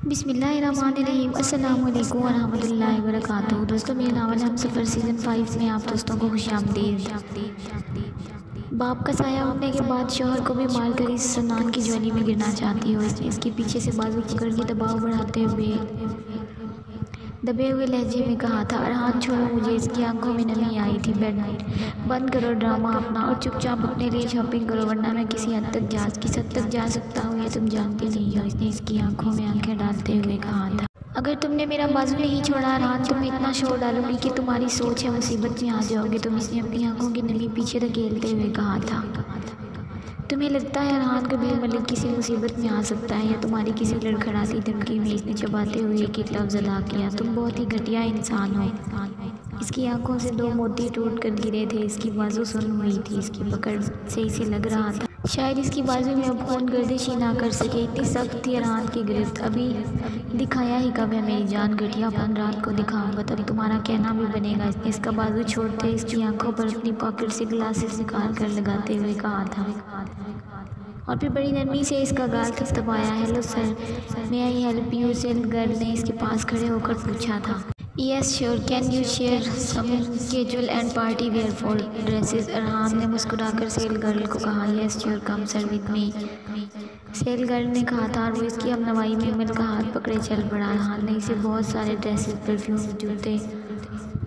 बिस्मिल्लाहिर्रहमानिर्रहीम अस्सलामु अलैकुम वरहमतुल्लाहि वबरकातुहू। दोस्तों, मेरा नावल हमसफ़र सीज़न 5 में आप दोस्तों को खुशामदीद। बाप का साया उठने के बाद शौहर को भी मारकर इस सनान की ज्वाली में गिरना चाहती हो। इसके पीछे से बाजू पकड़ के दबाव बढ़ाते हुए दबे हुए लहजे में कहा था, अरहान छोड़ो मुझे। इसकी आंखों में नमी आई थी। बंद करो ड्रामा अपना और चुपचाप अपने लिए शॉपिंग करो, वरना मैं किसी हद तक जा सकता हूँ, ये तुम जानती नहीं हो। इसने इसकी आंखों में आंखें डालते हुए कहा था, अगर तुमने मेरा बाजू नहीं छोड़ा अरहान तो मैं इतना शोर डालूंगी कि तुम्हारी सोच है मुसीबत में आ जाओगे तुम। इसने अपनी आंखों की नमी पीछे धकेलते हुए कहा था, तुम्हें लगता है अरहान कबीर मलिक किसी मुसीबत में आ सकता है या तुम्हारी किसी लड़खड़ाती धमकी में? इसने चबाते हुए एक लफ्ज़ अदा किया, तुम बहुत ही घटिया इंसान हो। इसकी आंखों से दो मोती टूट कर गिरे थे। इसकी बाजू सुन हुई थी। इसकी पकड़ से इसे लग रहा था शायद इसकी बाजू में अब खून गर्दिश ही ना कर सके, इतनी सख्त थी अरहान की गिरफ्त। अभी दिखाया ही कब है मेरी जान, घटियापन रात को दिखाऊंगा तब तुम्हारा कहना भी बनेगा। इसने इसका बाजू छोड़ते इसकी आंखों पर अपनी पॉकेट से ग्लासेस निकाल कर लगाते हुए कहा था और फिर बड़ी नरमी से इसका गाल थपथपाया। Hello sir, may I help you? Sale girl ने इसके पास खड़े होकर पूछा था। Yes sure, can you share some casual and party wear for dresses? Arhan ने मुस्कुराकर सेल गर्ल को कहा। Yes sure, come sir with me, sale girl ने कहा था और वो इसकी हमनवाई में अमल का हाथ पकड़े चल पड़ा। अरहान ने इसे बहुत सारे ड्रेसेस, परफ्यूम, जूते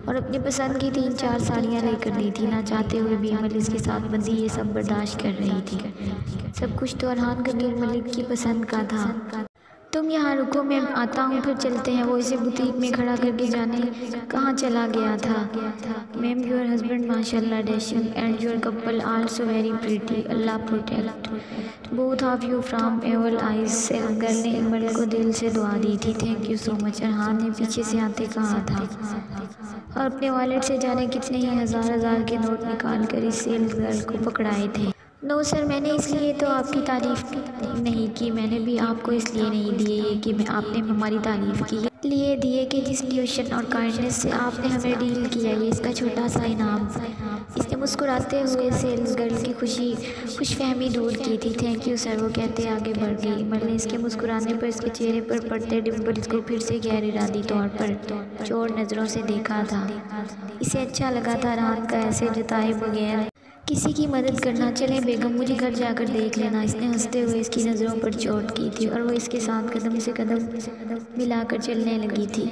और अपनी पसंद की 3-4 साड़ियाँ लेकर दी थी। ना चाहते हुए भी अमल इसके साथ बंदी ये सब बर्दाश्त कर रही थी। सब कुछ तो अरहान कबीर मलिक की पसंद का था। तुम यहाँ रुको, मैं आता हूँ, फिर चलते हैं। वो इसे बुटीक में खड़ा करके जाने कहाँ चला गया था। मैम, योर हस्बैंड माशाल्लाह dashing and your couple also very pretty, अल्लाह protect both of you from evil eyes. Sale girl ने इमल को दिल से दुआ दी थी। Thank you so much, Arhan ने पीछे से आते कहा था और अपने वॉलेट से जाने कितने ही हजार के नोट निकाल कर इस सेल गर्ल को पकड़ाए थे। नो सर, मैंने इसलिए तो आपकी तारीफ़ नहीं की, मैंने भी आपको इसलिए नहीं दिए ये कि मैं आपने हमारी तारीफ़ की, लिए दिए कि जिस ट्यूशन और काइंडनेस से आपने हमें डील किया, ये इसका छोटा सा इनाम। इसने मुस्कुराते हुए सेल्स गर्ल की खुशफहमी दूर की थी। थैंक यू सर, वो कहते आगे बढ़ गई। इमल ने इसके मुस्कुराने पर इसके चेहरे पर पड़ते डिम्पल्स को फिर से गैर इरादी तौर पर चोर नज़रों से देखा था। इसे अच्छा लगा था अरहान का ऐसे जताए बगैर किसी की मदद करना। चले बेगम, मुझे घर जाकर देख लेना। इसने हंसते हुए इसकी नज़रों पर चोट की थी और वो इसके साथ कदम से कदम मिलाकर चलने लगी थी।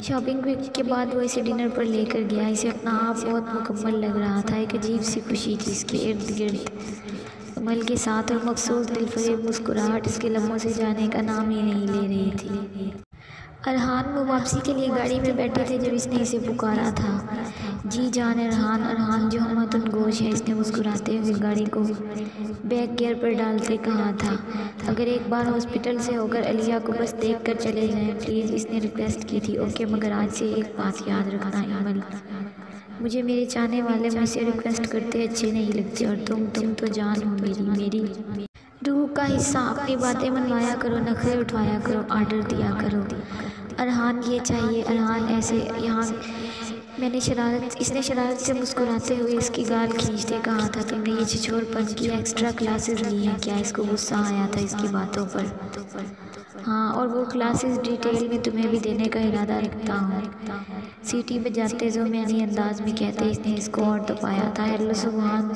शॉपिंग के बाद वो इसे डिनर पर लेकर गया। इसे अपना आप बहुत मुकम्मल लग रहा था। एक अजीब सी खुशी थी इसके इर्द गिर्द अमल के साथ और मखसूस दिलफरेब मुस्कुराहट इसके लम्हों से जाने का नाम ही नहीं ले रही थी। अरहान वो वापसी के लिए गाड़ी में बैठे थे जब इसने इसे पुकारा था। जी जान अरहान, अरहान जो हमतुन गोश है, इसने मुस्कुराते हुए गाड़ी को बैक गियर पर डालते कहा था। अगर एक बार हॉस्पिटल से होकर अलिया को बस देख कर चले जाएं प्लीज़, इसने रिक्वेस्ट की थी। ओके, मगर आज से एक बात याद रखना इमल, मुझे मेरे चाहने वाले मुझसे रिक्वेस्ट करते अच्छे नहीं लगते और तुम तो जान हो मेरी रूह का हिस्सा। अपनी बातें मनवाया करो, नखरे उठवाया करो, आर्डर दिया करो। अरहान ये चाहिए, अरहान ऐसे यहाँ इसने शरारत से मुस्कुराते हुए इसकी गाल खींचते कहा था, तुमने ये छिछोरपन की एक्स्ट्रा क्लासेस ली हैं क्या? इसको गुस्सा आया था इसकी बातों पर। हाँ, और वो क्लासेस डिटेल में तुम्हें भी देने का इरादा रखता हूँ। सीटी बजाते जो मैंने अंदाज में कहते इसने इसको और दबाया था। हेलो सुभान,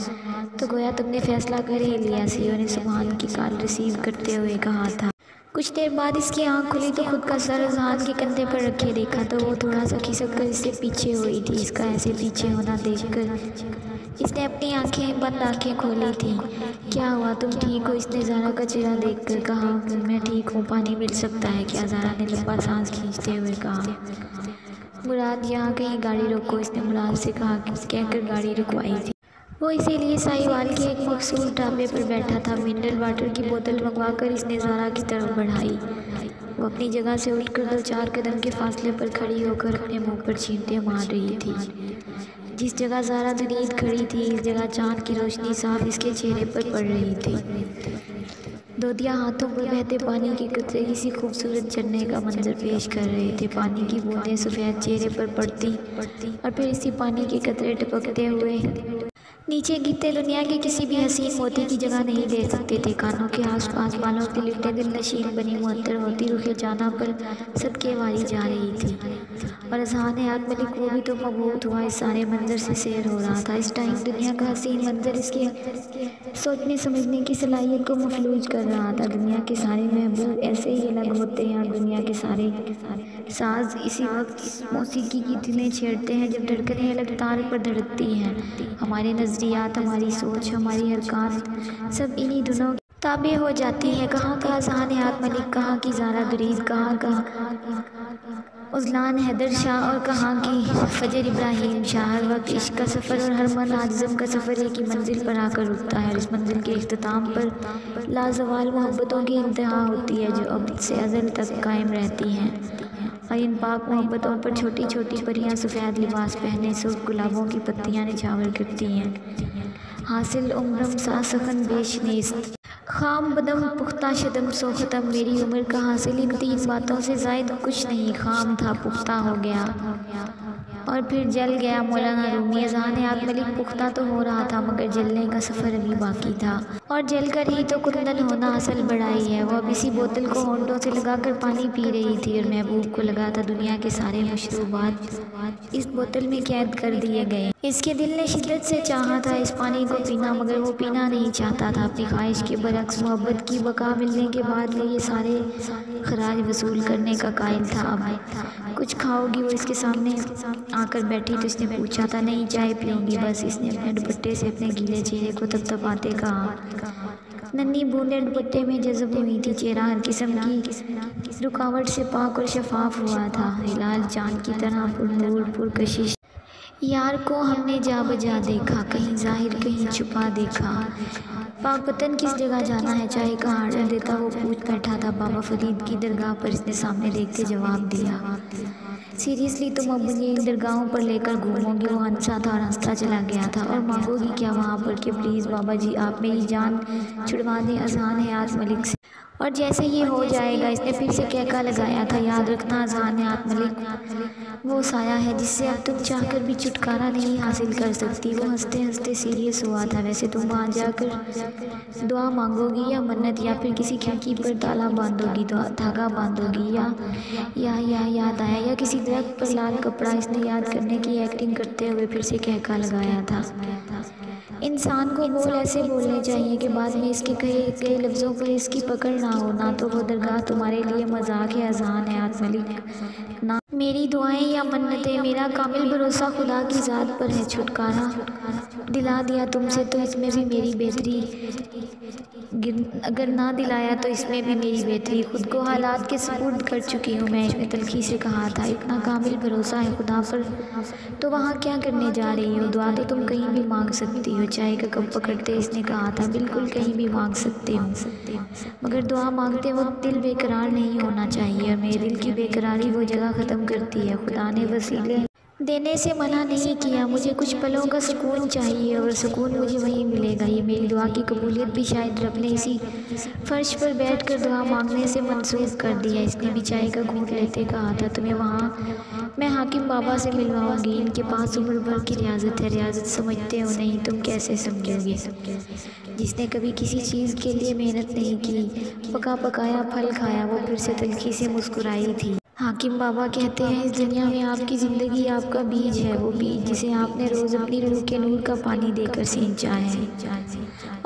तो गोया तुमने फैसला कर ही लिया। सीओ ने सुभान की कॉल रिसीव करते हुए कहा था। कुछ देर बाद इसकी आंख खुली तो खुद का सर अरहान के कंधे पर रखे देखा तो वो थोड़ा सा खिसक कर इससे पीछे हुई थी। इसका ऐसे पीछे होना देखकर इसने अपनी बंद आंखें खोली थी। क्या हुआ, तुम ठीक हो? इसने ज़ारा का चेहरा देखकर कहा। मैं ठीक हूँ, पानी मिल सकता है क्या? ज़ारा ने लंबा सांस खींचते हुए कहा। मुराद, यहाँ कहीं गाड़ी रोको, इसने मुराद से कहकर गाड़ी रुकवाई थी। वो इसीलिए साहिवाल के एक मखसूस ढाबे पर बैठा था। मिनरल वाटर की बोतल मंगवाकर इसने ज़ारा की तरफ बढ़ाई। वो अपनी जगह से उठकर 2-4 कदम के फासले पर खड़ी होकर अपने मुंह पर छींटे मार रही थी। जिस जगह ज़ारा दरीद खड़ी थी इस जगह चाँद की रोशनी साफ इसके चेहरे पर पड़ रही थी। दोदिया हाथों पर बहते पानी के कतरे किसी खूबसूरत झरने का मंजर पेश कर रहे थे। पानी की बूंदें सफ़ेद चेहरे पर पड़ती और फिर इसी पानी के कतरे टपकते हुए नीचे गिरते दुनिया के किसी भी हसीन मोती की जगह नहीं ले सकते थे। कानों के आसपास बालों के लिपटे दिल नशीन बनी मुअत्तर होती रुखे जाना पर सबके वारी जा रही थी। और अजहान हयात मलिक वो भी तो मबहूत हुआ इस सारे मंजर से सैर हो रहा था। इस टाइम दुनिया का हसीन मंजर इसके सोचने समझने की सलाहियत को मफलूज कर रहा था। दुनिया के सारे महबूब ऐसे ही अलग होते हैं और दुनिया के सारे साज इसी वक्त मौसीकी की धुनें छेड़ते हैं जब धड़कनें अलग तार पर धड़कती हैं। हमारे नज़रियात, हमारी सोच, हमारी हरकत सब इन्हीं धुनों ताबे हो जाती है। कहाँ का अजहान हयात मलिक, कहाँ की ज़ारा दुरीद, कहाँ का उज़लान हैदर शाह और कहाँ की फजर इब्राहिम शाह। हर वक्त इश्क का सफ़र और हर मन आज़म का सफ़र एक ही मंजिल पर आकर रुकता है। इस मंजिल के इख्तिताम पर लाजवाल मोहब्बतों की इंतहा होती है जो अब से अज़ल तक कायम रहती हैं। और इन पाक मोहब्बतों पर छोटी छोटी परियां सफ़ेद लिबास पहने सुर्ख गुलाबों की पत्तियां निछावर करती हैं। हासिल उम्रम सासखन बेश नेस्त, खाम बदम पुख्ता शदम सो ख़त्म। मेरी उम्र का हासिल इन 3 बातों से ज़ायद कुछ नहीं। खाम था, पुख्ता हो गया और फिर जल गया। मौलाना रूमी। अजहान हयात मलिक पुख्ता तो हो रहा था मगर जलने का सफ़र अभी बाकी था। और जलकर ही तो कुंदन होना असल बड़ाई है। वो अब इसी बोतल को होंठों से लगाकर पानी पी रही थी और महबूब को लगा था दुनिया के सारे मशरूबात इस बोतल में कैद कर दिए गए। इसके दिल ने शिद्दत से चाहा था इस पानी को पीना मगर वो पीना नहीं चाहता था। अपनी ख्वाहिश के बरक्स मोहब्बत की बका मिलने के बाद ये सारे खराज वसूल करने का कायल था। अब कुछ खाओगी? वो इसके सामने आकर बैठी तो इसने पूछा था। नहीं, चाय पीऊँगी बस। इसने अपने दुपट्टे से अपने गीले चेहरे को थपथपाते कहा। नन्ही बूंदें दुपट्टे में जज़ब हुई थी। चेहरा हर किस्म की रुकावट से पाक और शफाफ हुआ था। हिलाल चाँद की तरह पुरनूर पुरकशिश। यार को हमने जा बजा देखा, कहीं जाहिर कहीं छुपा देखा। पाक वतन किस जगह जाना है, चाय का आर्डर देता वो पूछ बैठा था। बाबा फरीद की दरगाह पर इसने सामने देखते जवाब दिया। सीरियसली तुम अब मुझे इन दरगाहों पर लेकर घूमोगी? वो हंसा था और हंसता चला गया था। और मांगोगी क्या वहाँ पर कि प्लीज़ बाबा जी आप मेरी जान छुड़वा दें अजहान हयात मलिक से। और जैसे ये हो जाएगा, इसने फिर से कहका लगाया था। याद रखना अजहान हयात मलिक वो साया है जिससे अब तुम चाहकर भी छुटकारा नहीं हासिल कर सकती। वो हंसते हंसते सीरियस हुआ था। वैसे तुम वहाँ जाकर दुआ मांगोगी या मन्नत, या फिर किसी खिड़की पर ताला बांधोगी, धागा बांधोगी, या याद आया, या किसी दरख्त पर लाल कपड़ा। इसने याद करने की एक्टिंग करते हुए फिर से कहका लगाया था। इंसान को बोल ऐसे बोलने चाहिए कि बाद में इसके कहे गए लफ्ज़ों पर इसकी पकड़ ना हो। ना तो वो दरगाह तुम्हारे लिए मजाक है अजहान हयात मलिक, ना मेरी दुआएं या मन्नतें। मेरा कामिल भरोसा खुदा की ज़ात पर है। छुटकारा दिला दिया तुमसे तो इसमें भी मेरी बेहतरी, अगर ना दिलाया तो इसमें भी मेरी बेहतरी। खुद को हालात के सुपुर्द कर चुकी हूँ मैं, इसने तल्खी से कहा था। इतना कामिल भरोसा है खुदा पर तो वहाँ क्या करने जा रही हो? दुआ तो तुम कहीं भी मांग सकती हो। चाय का कप पकड़ते इसने कहा था। बिल्कुल कहीं भी मांग सकते हो, मगर दुआ मांगते वक्त दिल बेकरार नहीं होना चाहिए। और मेरे दिल की बेकरारी वो जगह ख़त्म करती है। खुदा ने वसीले देने से मना नहीं किया। मुझे कुछ पलों का सुकून चाहिए और सुकून मुझे वहीं मिलेगा। ये मेरी दुआ की कबूलियत भी शायद रब ने इसी फर्श पर बैठकर दुआ मांगने से मंसूब कर दिया। इसने भी चाय का घूंट लेते कहा था। तुम्हें वहाँ मैं हाकिम बाबा से मिलवाऊंगी। इनके पास उम्र भर की रियाजत है। रियाजत समझते हो नहीं? तुम कैसे समझोगे? जिसने कभी किसी चीज़ के लिए मेहनत नहीं की, पका पकाया फल खाया। वो फिर से तल्खी से मुस्कुराई थी। हाकिम बाबा कहते हैं इस दुनिया में आपकी ज़िंदगी आपका बीज है। वो बीज जिसे आपने रोज़ अपनी रूह के नूर का पानी देकर सींचा है।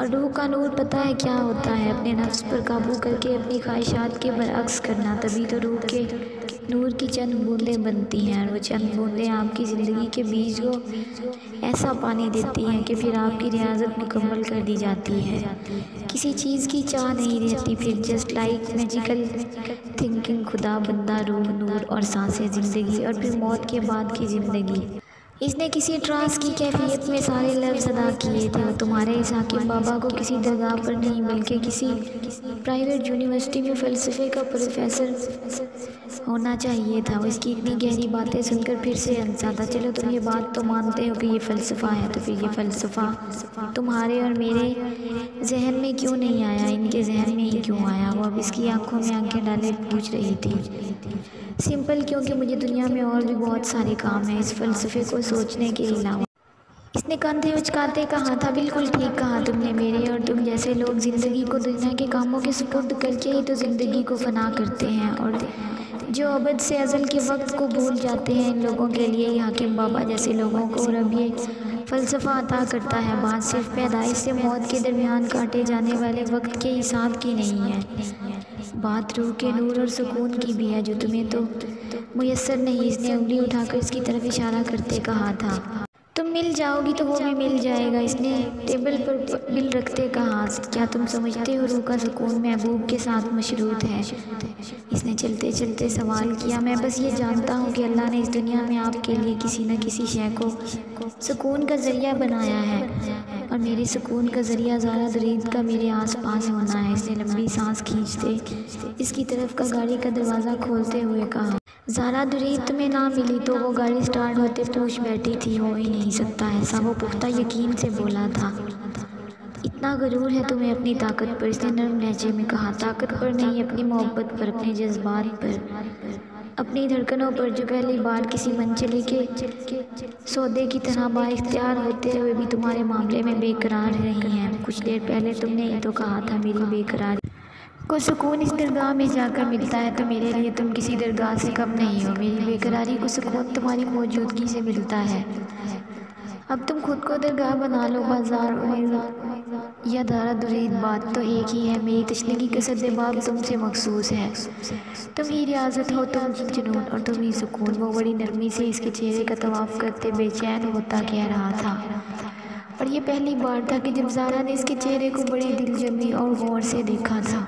और रूह का नूर पता है क्या होता है? अपने नफ्स पर काबू करके अपनी ख्वाहिशात के बरअक्स करना। तभी तो रूह के नूर की चंद बूंदें बनती हैं। और वो चंद बूंदें आपकी ज़िंदगी के बीज को ऐसा पानी देती हैं कि फिर आपकी रियाजत मुकम्मल कर दी जाती है। किसी चीज़ की चाह नहीं रहती फिर। जस्ट लाइक मैजिकल थिंकिंग, खुदा, बंदा, रूह, नूर और सांसें, ज़िंदगी और फिर मौत के बाद की ज़िंदगी। इसने किसी ट्रांस की कैफियत में सारे लफ्ज़ अदा किए थे। और तुम्हारे इस हाकिम बाबा को किसी दरगाह पर नहीं बल्कि किसी प्राइवेट यूनिवर्सिटी में फ़लसफ़े का प्रोफेसर होना चाहिए था। वो इसकी इतनी गहरी बातें सुनकर फिर से हंसा था। चलो तुम ये बात तो मानते हो कि ये फ़लसफ़ा है, तो फिर ये फ़लसफ़ा तुम्हारे और मेरे जहन में क्यों नहीं आया? इनके जहन में ही क्यों आया? वो अब इसकी आंखों में आंखें डाले पूछ रही थी। सिंपल, क्योंकि मुझे दुनिया में और भी बहुत सारे काम हैं इस फ़लसफ़े को सोचने के अलावा। इसने कंधे उचकाते कहा था, बिल्कुल ठीक कहा तुमने। मेरे और तुम जैसे लोग ज़िंदगी को दुनिया के कामों के सुपुर्द करके ही तो ज़िंदगी को फना करते हैं, और जो अबद से अज़ल के वक्त को भूल जाते हैं, इन लोगों के लिए ही हाकिम बाबा जैसे लोगों को रब ये फ़लसफ़ा अता करता है। बात सिर्फ पैदाइश से मौत के दरमियान काटे जाने वाले वक्त के हिसाब की नहीं है, बात रूह के नूर और सुकून की भी है, जो तुम्हें तो मुयस्सर नहीं। इसने उंगली उठाकर इसकी तरफ इशारा करते कहा था, तुम मिल जाओगी तो वो भी मिल जाएगा। इसने टेबल पर बिल रखते कहा, क्या तुम समझते हो रूह का सुकून महबूब के साथ मशरूत है? इसने चलते चलते सवाल किया, मैं बस ये जानता हूँ कि अल्लाह ने इस दुनिया में आपके लिए किसी न किसी शय को सुकून का ज़रिया बनाया है, और मेरे सुकून का ज़रिया ज़ारा दुरीद का मेरे आसपास होना है। इसने लंबी सांस खींचते इसकी तरफ का गाड़ी का दरवाज़ा खोलते हुए कहा, ज़ारा दुरीद तुम्हें ना मिली तो वो गाड़ी स्टार्ट होते पूछ बैठी थी, हो ही नहीं सकता ऐसा, वो पुख्ता यकीन से बोला था। इतना गरूर है तुम्हें अपनी ताकत पर, इसने नरम लहजे में कहा। ताकत पर नहीं, अपनी मोहब्बत पर, अपने जज्बात पर, अपनी धड़कनों पर, जो पहली बार किसी मनचले के सौदे की तरह बाइख्तियार होते हुए भी तुम्हारे मामले में बेकरार रही हैं। कुछ देर पहले तुमने ही तो कहा था मेरी बेकरारी को सुकून इस दरगाह में जाकर मिलता है, तो मेरे लिए तुम किसी दरगाह से कम नहीं हो। मेरी बेकरारी को सुकून तुम्हारी मौजूदगी से मिलता है। अब तुम खुद को दरगाह बना लो, बाजार या दारा दुरीद, बात तो एक ही है। मेरी तशनगी का सद्देबाब तुमसे मखसूस है। तुम ही रियाजत हो, तुम ही जुनून और तुम ही सुकून। वो बड़ी नरमी से इसके चेहरे का तवाफ़ करते बेचैन होता कह रहा था, और ये पहली बार था कि जब ज़ारा ने इसके चेहरे को बड़ी दिलजमी और गौर से देखा था।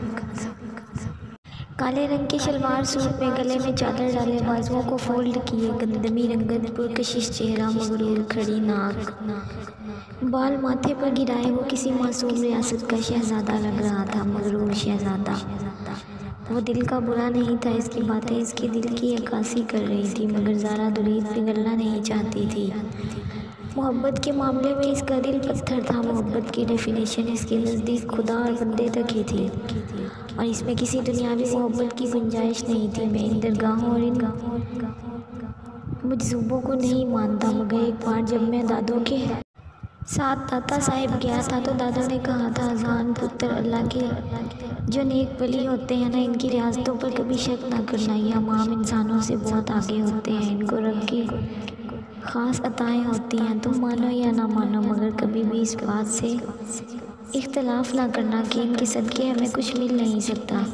काले रंग के शलवार सूट में, गले में चादर डाले, बाजुओं को फोल्ड किए, गंदमी रंगत पुरकशिश चेहरा, मगरूर खड़ी नाक, बाल माथे पर गिराए, वो किसी मासूम रियासत का शहज़ादा लग रहा था, मगरूर शहज़ादा। वो दिल का बुरा नहीं था, इसकी बातें इसके दिल की अक्कासी कर रही थी, मगर ज़ारा दुरीद पिघलना नहीं चाहती थी। मोहब्बत के मामले में इसका दिल पत्थर था। मोहब्बत की डेफिनेशन इसके नज़दीक खुदा और बंदे तक ही थी, और इसमें किसी दुनियावी मोहब्बत की गुंजाइश नहीं थी। मैं इन दरगाहों और इन मजज़ूबों को नहीं मानता, मगर एक बार जब मैं दादों के साथ दाता साहिब गया था तो दादा ने कहा था, अजान पुत्र अल्लाह के जो नेक वली होते हैं ना, इनकी रियासतों पर कभी शक ना करना, ये आम इंसानों से बहुत आगे होते हैं, इनको रब की ख़ास अताएँ होती हैं। तुम मानो या ना मानो, मगर कभी भी इस बात से इख्तलाफ ना करना कि इनके सदक़े हमें कुछ मिल नहीं सकता।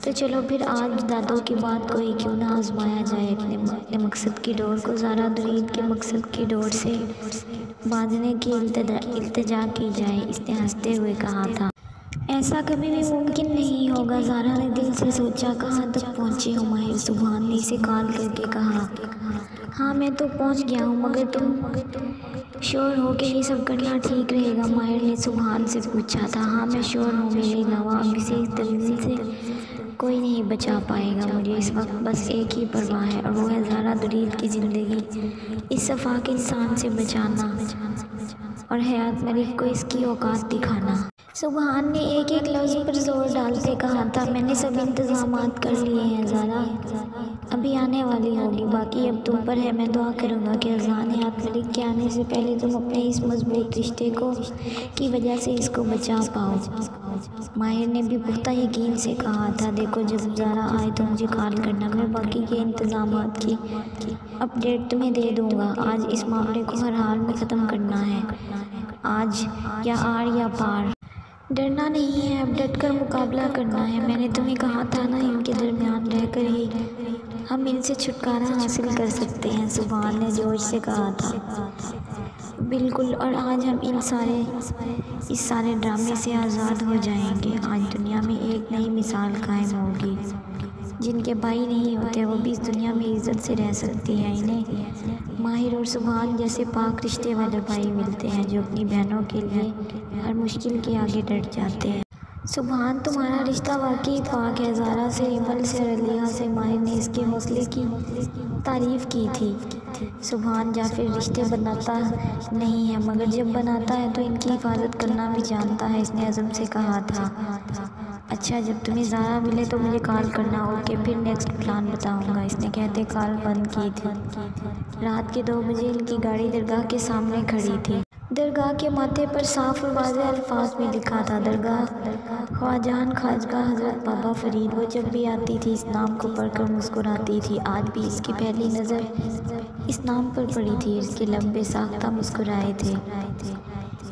तो चलो फिर आज दादों की बात को ही क्यों ना आजमाया जाए, अपने मकसद की डोर को ज़ारा दुरीद के मकसद की डोर से बांधने की इल्तिजा की जाए। इसने हंसते हुए कहा था, ऐसा कभी भी मुमकिन नहीं होगा। ज़ारा ने दिल से सोचा, कहाँ तक पहुँचे हो माहिर? सुभान ने इसे कॉल करके कहा, हाँ मैं तो पहुँच गया हूँ, मगर तुम श्योर हो कि ये सब करना ठीक रहेगा? माहिर ने सुभान से पूछा था। हाँ मैं श्योर हूँ, मेरे अलावा अब इसे इस दलदल से कोई नहीं बचा पाएगा। मुझे इस वक्त बस एक ही परवाह है, और वो है ज़ारा दुरीद की ज़िंदगी इस सफ़ाक इंसान से बचाना, और हयात मलिक को इसकी औकात दिखाना। सुभान ने एक एक लफ्ज़ पर ज़ोर डालते कहा था, मैंने सब इंतज़ामात कर लिए हैं, ज़ारा अभी आने वाली होगी, बाकी अब तुम पर है। मैं दुआ करूँगा कि अज़ान हयात मलिक के आने से पहले तुम अपने इस मजबूत रिश्ते को की वजह से इसको बचा पाओ। माहिर ने भी पुख्ता यकीन से कहा था, देखो जब ज़ारा आए तो मुझे कॉल करना, मैं बाकी के इंतज़ामात की अपडेट तुम्हें दे दूँगा। आज इस मामले को हर हाल में ख़त्म करना है, आज या आर या पार। डरना नहीं है, अब डट कर मुकाबला करना है। मैंने तुम्हें कहा था ना, इनके दरमियान रहकर ही हम इनसे छुटकारा हासिल कर सकते हैं, सुभान ने जोश से कहा था। बिल्कुल, और आज हम इस सारे ड्रामे से आज़ाद हो जाएंगे। आज दुनिया में एक नई मिसाल कायम होगी, जिनके भाई नहीं होते वो भी इस दुनिया में इज़्ज़त से रह सकती हैं। इन्हें माहिर और सुभान जैसे पाक रिश्ते वाले भाई मिलते हैं, जो अपनी बहनों के लिए हर मुश्किल के आगे डट जाते हैं। सुभान तुम्हारा रिश्ता वाकई पाक है। ज़ारा से, इमल से, रलिया से माहिर ने इसके हौसले की तारीफ़ की थी। सुभान जाफिर रिश्ते बनाता नहीं है, मगर जब बनाता है तो इनकी हिफाजत करना भी जानता है, इसने अज़म से कहा था। अच्छा जब तुम्हें ज़ारा मिले तो मुझे कॉल करना, ओके फिर नेक्स्ट प्लान बताऊंगा। इसने कहते कॉल बंद की थी। रात के 2 बजे इनकी गाड़ी दरगाह के सामने खड़ी थी। दरगाह के माथे पर साफ और वाज़ेह अल्फाज में लिखा था दरगाह ख्वाजान ख्वाजा हज़रत बाबा फ़रीद। वो जब भी आती थी इस नाम को पढ़कर मुस्कुराती थी। आज भी इसकी पहली नज़र इस नाम पर पड़ी थी। इसके लंबे साख्ता मुस्कुराए थे।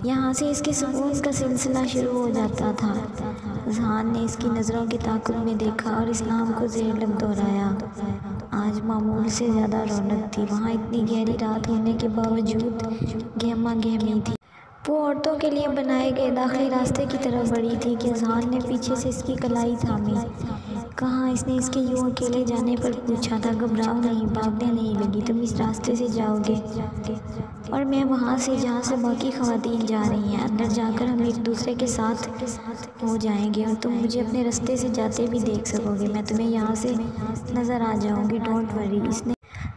यहाँ से इसके सुकून का सिलसिला शुरू हो जाता था। जहान ने इसकी नज़रों की ताक़ुब में देखा और इस नाम को ज़ेर लब दोहराया। आज मामूल से ज़्यादा रौनक थी। वहाँ इतनी गहरी रात होने के बावजूद गहमा गहमी थी। वो औरतों के लिए बनाए गए दाखिली रास्ते की तरफ बढ़ी थी कि जहान ने पीछे से इसकी कलाई थामी। कहाँ इसने इसके यूँ अकेले जाने पर पूछा था। घबराओ नहीं, भागने नहीं लगी, तुम इस रास्ते से जाओगे और मैं वहाँ से जहाँ से बाकी ख़वातीन जा रही हैं। अंदर जाकर हम एक दूसरे के साथ हो जाएंगे और तुम मुझे अपने रास्ते से जाते भी देख सकोगे। मैं तुम्हें यहाँ से नज़र आ जाऊँगी, डोंट वरी। इसने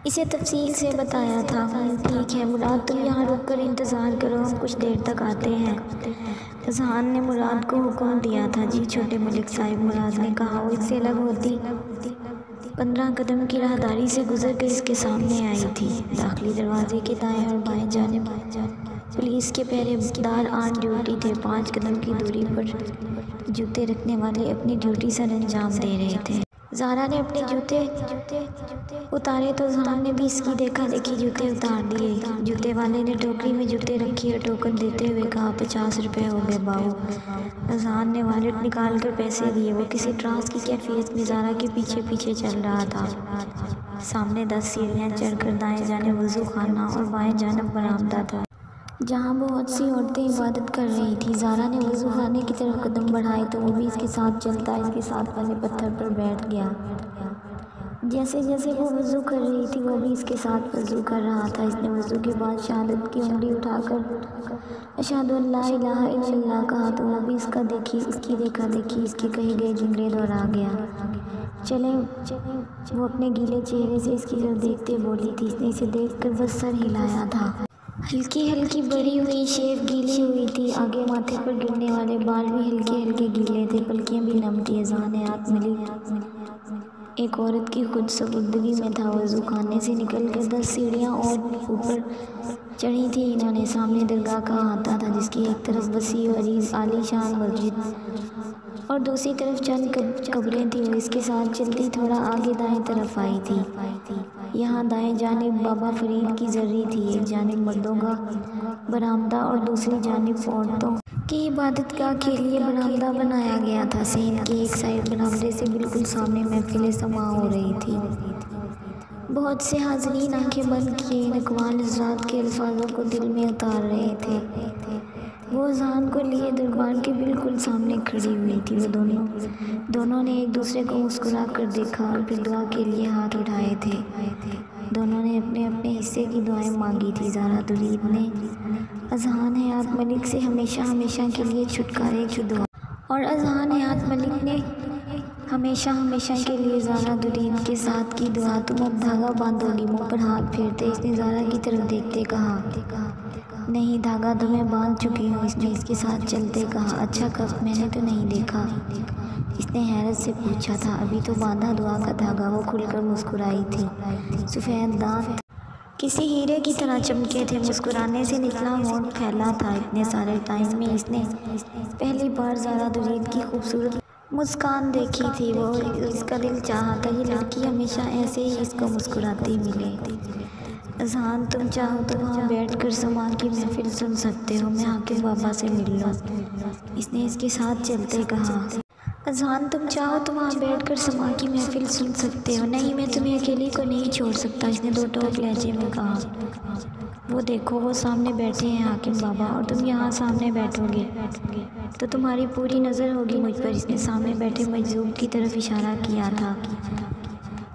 इसे तफसील से बताया था। ठीक है मुराद, तुम यहाँ रुक कर इंतज़ार करो, हम कुछ देर तक आते हैं। जहान ने मुराद को हुक्म दिया था। जी छोटे मलिक साहिब, मुराद ने कहा। वो इससे अलग होती 15 कदम की राहदारी से गुजर कर इसके सामने आई थी। दाखिली दरवाजे के दाएं और बाएं जानिब पुलिस के पहरेदार ऑन ड्यूटी थे। 5 कदम की दूरी पर जूते रखने वाले अपनी ड्यूटी सर अंजाम दे रहे थे। ज़ारा ने अपने जूते उतारे तो जहान ने भी इसकी देखा देखी जूते उतार दिए। जूते वाले ने टोकरी में जूते रखी और टोकन देते हुए कहा 50 रुपये हो गए बाबू। जहान ने वॉलेट निकाल कर पैसे दिए। वो किसी ट्रांस की कैफियत में ज़ारा के पीछे पीछे चल रहा था। सामने 10 सीढ़ियाँ चढ़कर दाएं जानिब वज़ू खाना और बाएं जानिब बरामदा था जहाँ बहुत सी औरतें इबादत कर रही थी। ज़ारा ने वज़ू खाने की तरफ कदम बढ़ाए तो वो भी इसके साथ चलता इसके साथ वाले पत्थर पर बैठ गया। जैसे जैसे वो वज़ू कर रही थी वो भी इसके साथ वज़ू कर रहा था। इसने वज़ू के बाद शहादत की उंगली उठाकर अशहदु अल्ला इलाहा इल्लल्लाह कहा तो वो भी इसकी देखा देखी इसके कहे गए जुमले दोहरा गया। चले वो अपने गीले चेहरे से इसकी तरफ देखते बोली थी। इसने इसे देखकर बस सर हिलाया था। हल्की हल्की बड़ी हुई शेव गीली हुई थी। आगे माथे पर गिरने वाले बाल भी हल्के हल्के गीले थे। पलकियाँ भी नम थी। अज़ान आत मलिक एक औरत की खुद सबुर्दगी में था। वज़ू खाने से निकल कर 10 सीढ़ियाँ और ऊपर चढ़ी थी। इन्होंने सामने दरगाह का अहाता था जिसकी एक तरफ वसी अरीज़ आलीशान मस्जिद और दूसरी तरफ चंद कब्रें थी। वो इसके साथ चलती थोड़ा आगे दाएं तरफ आई थी। यहाँ दाएं जानिब बाबा फ़रीद की जर्री थी। एक जानिब मर्दों का बरामदा और दूसरी जानिब औरतों की इबादतगाह के लिए बरामदा बनाया गया था। सीन की एक साइड बरामदे से बिल्कुल सामने महफिल समा हो रही थी। बहुत से हाज़रीन आंखें बंद किए इन अक़वाल हज़रात के अल्फाज़ों को दिल में उतार रहे थे। वो ज़ान को लिए दरबार के बिल्कुल सामने खड़ी हुई थी। वो दोनों ने एक दूसरे को मुस्कुरा कर देखा और फिर दुआ के लिए हाथ उठाए थे। दोनों ने अपने अपने हिस्से की दुआएं मांगी थी। ज़ारा दुरीद ने अज़हान हयात मलिक से हमेशा हमेशा के लिए छुटकारे की दुआ और अज़हान हयात मलिक ने हमेशा हमेशा के लिए ज़ारा दुरीद के साथ की दुआ। तुम अब धागा बांधोगी? मुँह पर हाथ फेरते इसने ज़ारा की तरफ देखते कहा। नहीं, धागा तो मैं बांध चुकी हूँ, इसने इसके साथ चलते कहा। अच्छा कब? मैंने तो नहीं देखा, इसने हैरत से पूछा था। अभी तो बांधा दुआ का धागा। वो खुलकर मुस्कुराई थी। सफ़ेद दांत किसी हीरे की तरह चमके थे। मुस्कुराने से निकला होंठ फैला था। इतने सारे टाइम में इसने पहली बार ज़ारा दुरीद की खूबसूरत मुस्कान देखी थी। वो इसका दिल चाहा था ये लड़की हमेशा ऐसे ही इसको मुस्कुराती मिले। अज़हान तुम चाहो तो वहाँ बैठकर समा की महफिल सुन सकते हो। मैं हाकिम बाबा से मिल लूँ, इसने इसके साथ चलते कहा। अज़हान तुम चाहो तो वहाँ बैठकर समा की महफिल सुन सकते हो। नहीं, मैं तुम्हें अकेली को नहीं छोड़ सकता, इसने दो टोक लहजे में कहा। वो देखो, वो सामने बैठे हैं हाकिम बाबा और तुम यहाँ सामने बैठोगे तो तुम्हारी पूरी नज़र होगी मुझ पर। इसने सामने बैठे मजजूब की तरफ इशारा किया था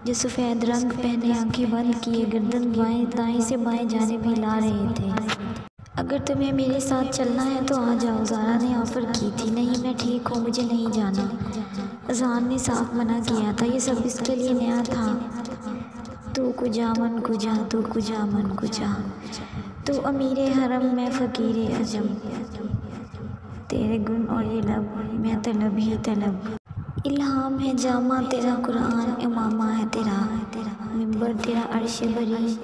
जो सफ़ेद रंग पहने आंखें बंद किए गर्दन बाएं दाएं से बाएं जानिब हिला रहे थे। अगर तुम्हें मेरे साथ चलना है तो आ जाओ, ज़ारा ने ऑफ़र की थी। नहीं, मैं ठीक हूँ, मुझे नहीं जाना, अज़हान ने साफ मना किया था। ये सब इसके लिए नया था। तू कुजा मन कुजा, तू कुजा मन कुजा, तू अमीरे हरम में फ़कीरे अजम, तेरे गुण और ये लब, मैं तलब ही तलब। इल्हाम है जामा तेरा कुरान, इमामा है तेरा मिंबर, तेरा अर्श बरी,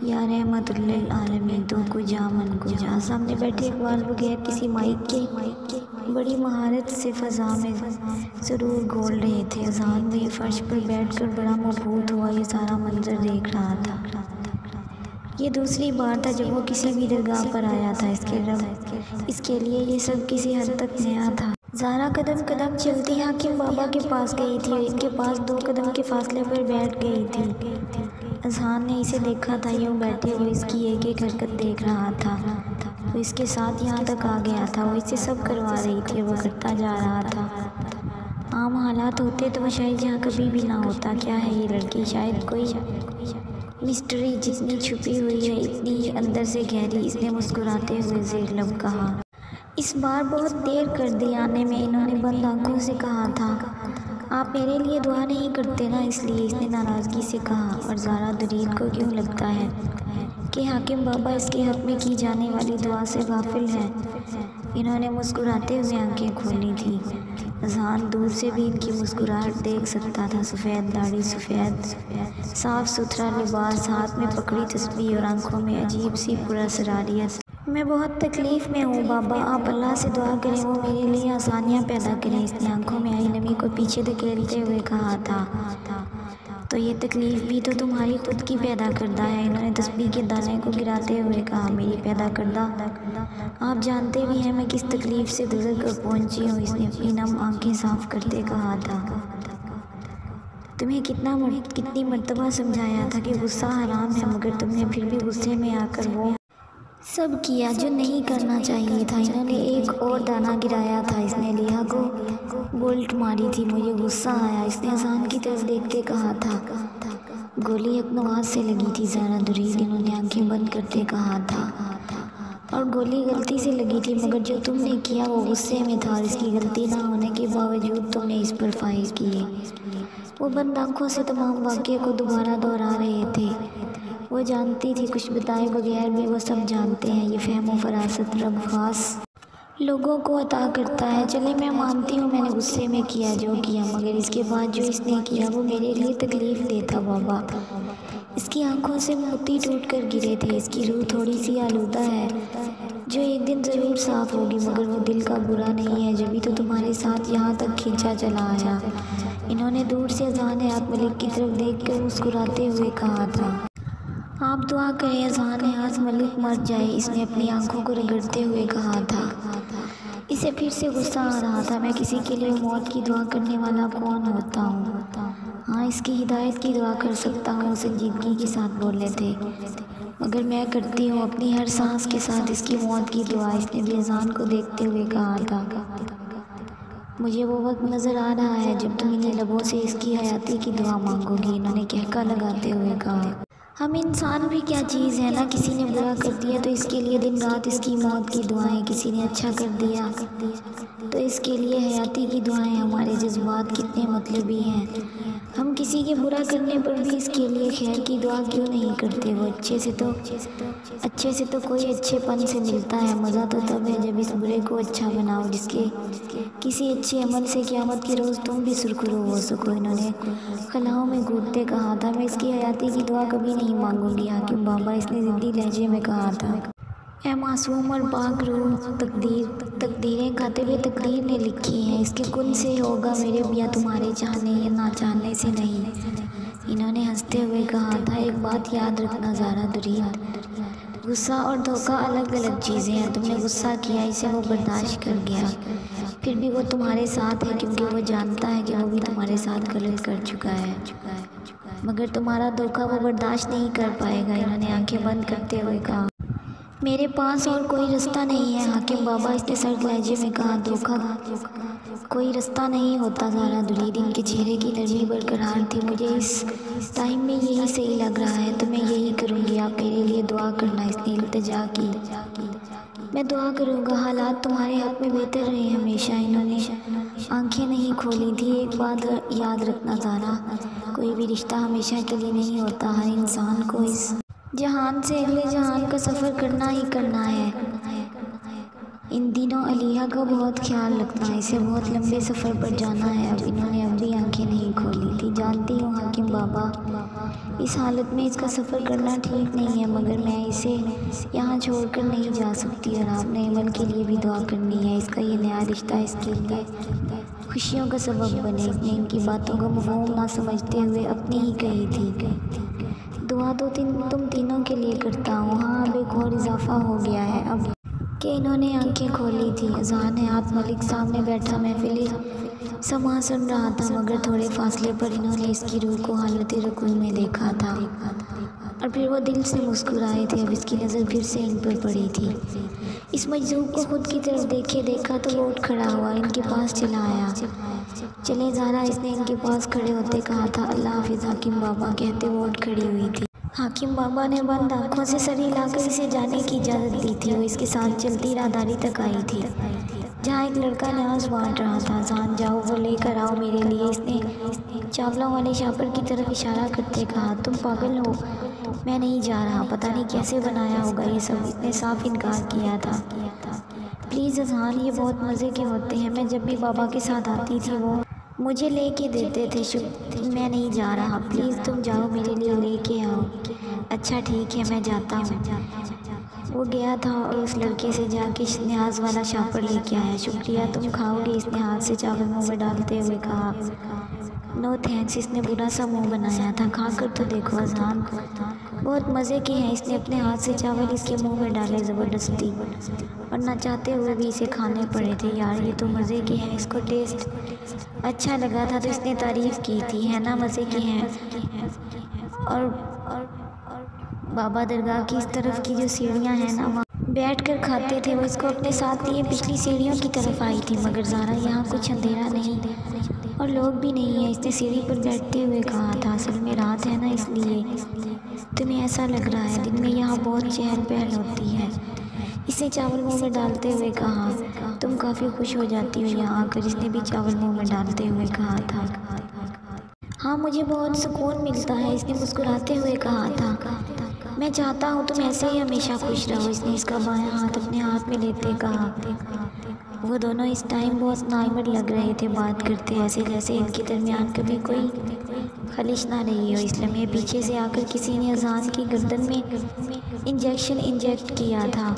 या रहमतुल लिल आलमीन, तू को जा मन को जा। सामने बैठे इकबाल बगैर किसी माइक के बड़ी महारत से फ़ज़ा में ज़रूर घोल रहे थे। अज़ान में फ़र्श पर बैठकर बड़ा मबहूत हुआ ये सारा मंजर देख रहा था। ये दूसरी बार था जब वो किसी भी दरगाह पर आया था। इसके लिए ये सब किसी हद तक नया था। ज़ारा कदम कदम चलती हाकिम बाबा के पास गई थी और इनके पास 2 कदम के फासले पर बैठ गई थी। अज़हान ने इसे देखा था, यूँ बैठे हुए इसकी एक एक हरकत देख रहा था। वो इसके साथ यहाँ तक आ गया था। वो इसे सब करवा रही थी और वो करता जा रहा था। आम हालात होते तो वो शायद यहाँ कभी भी ना होता। क्या है ये लड़की, शायद कोई मिस्ट्री जितनी छुपी हुई है इतनी ही अंदर से गहरी। इसने मुस्कुराते हुए ज़ेर लब कहा। इस बार बहुत देर कर दी आने में, इन्होंने बंद आंखों से कहा था। आप मेरे लिए दुआ नहीं करते ना, इसलिए इसने नाराज़गी से कहा। और ज़ारा दुरीद को क्यों लगता है कि हाकिम बाबा इसके हक़ में की जाने वाली दुआ से गाफिल है। इन्होंने मुस्कुराते हुए आंखें खोली थी। अज़हान दूर से भी इनकी मुस्कुराहट देख सकता था। सफ़ेद दाढ़ी, सफ़ेद साफ़ सुथरा लिबास, हाथ में पकड़ी तस्बीह और आंखों में अजीब सी पुरअसरारियत। मैं बहुत तकलीफ़ में हूँ बाबा, आप अल्लाह से दुआ करें वो मेरे लिए आसानियाँ पैदा करें। इसने आंखों में आई नमी को पीछे धकेलते हुए कहा था। तो ये तकलीफ़ भी तो तुम्हारी खुद की पैदा करदा है। इन्होंने तस्बीह के दाने को गिराते हुए कहा। मेरी पैदा करदा, आप जानते भी हैं मैं किस तकलीफ़ से गुज़र कर पहुँची हूँ। इसने अपनी नम आंखें साफ़ करते कहा था। तुम्हें कितनी मर्तबा समझाया था कि गुस्सा हराम है, मगर तुमने फिर भी गुस्से में आकर वो सब किया जो नहीं करना चाहिए था। इन्होंने एक और दाना गिराया था। इसने लिया को बोल्ट मारी थी। मुझे गुस्सा आया, इसने अज़हान की तरफ देखते कहा था। गोली अकनवाज से लगी थी ज़ारा दुरीद, इन्होंने आंखें बंद करते कहा था। और गोली गलती से लगी थी, मगर जो तुमने किया वो गुस्से में था और इसकी गलती ना होने के बावजूद तुमने इस पर फायर किए। वो बंद आँखों से तमाम वाक़े को दोबारा दोहरा रहे थे। वो जानती थी, कुछ बताए बगैर भी वो सब जानते हैं। ये फ़हम फरासत रब ख़ास लोगों को अता करता है। चले मैं मानती हूँ मैंने गुस्से में किया जो किया, मगर इसके बाद जो इसने किया वो मेरे लिए तकलीफ़ दे था बाबा। इसकी आंखों से मोती टूट कर गिरे थे। इसकी रूह थोड़ी सी आलूदा है जो एक दिन ज़रूर साफ़ होगी, मगर वो दिल का बुरा नहीं है। जब भी तो तुम्हारे साथ यहाँ तक खींचा चला आया। इन्होंने दूर से अज़हान हयात मलिक की तरफ देख कर मुस्कुराते हुए कहा था। आप दुआ करें अज़हान हयात मलिक मर जाए, इसने अपनी आंखों को रगड़ते हुए कहा था। इसे फिर से गुस्सा आ रहा था। मैं किसी के लिए मौत की दुआ करने वाला कौन होता हूँ? हाँ, इसकी हिदायत की दुआ कर सकता हूँ, संजीदगी के साथ बोले थे, मगर मैं करती हूँ अपनी हर सांस के साथ इसकी मौत की दुआ। इसने भी अज़हान को देखते हुए कहा था। मुझे वो वक्त नज़र आ रहा है जब तुम इन्हीं लबों से इसकी हयाती की दुआ मांगोगी, इन्होंने कहका लगाते हुए कहा। हम इंसान भी क्या चीज़ है ना, किसी ने बुरा कर दिया तो इसके लिए दिन रात इसकी मौत की दुआएं, किसी ने अच्छा कर दिया तो इसके लिए हयाती की दुआएं। हमारे जज्बात कितने मतलबी हैं। हम किसी के बुरा करने पर भी इसके लिए खैर की दुआ क्यों नहीं करते? वो अच्छे से तो कोई अच्छेपन से मिलता है। मज़ा तो तब है जब इस बुरे को अच्छा बनाओ, जिसके किसी अच्छे अमल से क़यामत के रोज़ तुम भी सुरखरू हो सको। इन्होंने खलाओं में घूटते कहा था। मैं इसकी हयाती की दुआ कभी नहीं मांगूंगी हाकिम बाबा, इसने ज़िद्दी लहजे में कहा था। ए मासूम और पाक रूह, तकदीरें खाते हुए तकदीर ने लिखी हैं। इसके कुन से होगा मेरे या तुम्हारे चाहने या ना चाहने से नहीं, इन्होंने हंसते हुए कहा था। एक बात याद रखना ज़ारा दुरीद, गुस्सा और धोखा अलग अलग चीज़ें हैं। तुमने गुस्सा किया, इसे वो बर्दाश्त कर गया, फिर भी वो तुम्हारे साथ है क्योंकि वो जानता है कि वो भी तुम्हारे साथ गलत कर चुका है, मगर तुम्हारा धोखा वो बर्दाश्त नहीं कर पाएगा। इन्होंने आंखें बंद करते हुए कहा। मेरे पास और कोई रास्ता नहीं है हाकिम बाबा, इसने सर्द लहजे में कहा। धोखा कोई रास्ता नहीं होता ज़ारा दुरीद, इनके चेहरे की नरमी बरकरार थी। मुझे इस टाइम में यही सही लग रहा है तो मैं यही करूँगी, आप मेरे लिए दुआ करना, इसने इल्तिजा की। मैं दुआ करूँगा हालात तुम्हारे हक़ में बेहतर रहे हमेशा। इन्होंने आंखें नहीं खोली थी। एक बात याद रखना ज़ारा, कोई भी रिश्ता हमेशा के लिए नहीं होता। हर इंसान को इस जहान से अगले जहान का सफ़र करना ही करना है। इन दिनों अलिया का बहुत ख्याल रखना है, इसे बहुत लंबे सफ़र पर जाना है। अब इन्होंने अभी आंखें नहीं खोली थी। जानती हूँ हाकिम बाबा, इस हालत में इसका सफ़र करना ठीक नहीं है, मगर मैं इसे यहाँ छोड़कर नहीं जा सकती। और आपने अमल के लिए भी दुआ करनी है। इसका ये नया रिश्ता इसके लिए खुशियों का सबब बने। इसने इनकी बातों को मफ़हूम ना समझते हुए अपनी ही कही थी। दुआ तो तुम तीनों के लिए करता हूँ। हाँ, अब एक और इजाफा हो गया है अब कि इन्होंने आंखें खोली थी। अज़ान आत मलिक सामने बैठा महफिल समा सुन रहा था, मगर थोड़े फासले पर इन्होंने इसकी रूह को हालत रुकू में देखा था और फिर वो दिल से मुस्कुराए थे। अब इसकी नज़र फिर से इन पर पड़ी थी। इस मजदूर को खुद की तरफ देखा तो वो उठ खड़ा हुआ, इनके पास चला आया। चले ज़ारा, इसने इनके पास खड़े होते कहा था। अल्लाह हाफिज़ हाकिम बाबा, कहते वो उठ खड़ी हुई थी। हाकिम बाबा ने बंद आँखों से सर हिलाकर इसे जाने की इजाज़त दी थी। वो इसके साथ चलती राहदारी तक आई थी, जहाँ एक लड़का न्याज बांट रहा था। जान जाओ, वो लेकर आओ मेरे लिए, इसने चावलों वाले शापर की तरफ इशारा करते कहा। तुम पागल हो, मैं नहीं जा रहा। पता नहीं कैसे बनाया होगा ये सब, इसने साफ इनकार किया था। प्लीज़ अज़हान, ये बहुत मज़े के होते हैं। मैं जब भी बाबा के साथ आती थी वो मुझे लेके देते थे। मैं नहीं जा रहा, प्लीज़ तुम जाओ, मेरे लिए लेके आओ। अच्छा ठीक है, मैं जाता हूँ। वो गया था और उस लड़के से जाके न्याज वाला शापर लेके आया। शुक्रिया, तुम खाओगे? इसने हाथ से चावल मुंह में डालते हुए कहा। नो थैंक्स, इसने बुरा सा मुंह बनाया था। खा कर तो देखो अज़हान, बहुत मज़े के हैं। इसने अपने हाथ से चावल इसके मुंह में डाले ज़बरदस्ती, और ना चाहते हुए भी इसे खाने पड़े थे। यार ये तो मज़े के हैं। इसको टेस्ट अच्छा लगा था तो इसने तारीफ़ की थी, है ना, मज़े के हैं। और बाबा दरगाह की इस तरफ की जो सीढ़ियाँ हैं ना, वहाँ बैठ कर खाते थे। वो इसको अपने साथ लिए पिछली सीढ़ियों की तरफ आई थी, मगर ज़ारा यहाँ कुछ अंधेरा नहीं और लोग भी नहीं है। इसने सीढ़ी पर बैठते हुए कहा था। असल में रात है ना, इसलिए तुम्हें ऐसा लग रहा है। दिन में यहाँ बहुत चहल पहल होती है। इसने चावल मुंह में डालते हुए कहा। तुम काफ़ी खुश हो जाती हो यहाँ आकर, इसने भी चावल मुंह में डालते हुए कहा था। हाँ, मुझे बहुत सुकून मिलता है, इसने मुस्कुराते हुए कहा था। मैं चाहता हूँ तुम ऐसे ही हमेशा खुश रहो, इसने इसका बायां हाथ अपने हाथ में लेते कहा। वो दोनों इस टाइम बहुत नाइमर लग रहे थे, बात करते ऐसे जैसे इनके दरमियान कभी कोई खलिश ना रही हो। इसलिए पीछे से आकर किसी ने अज़ान की गर्दन में इंजेक्शन इंजेक्ट किया था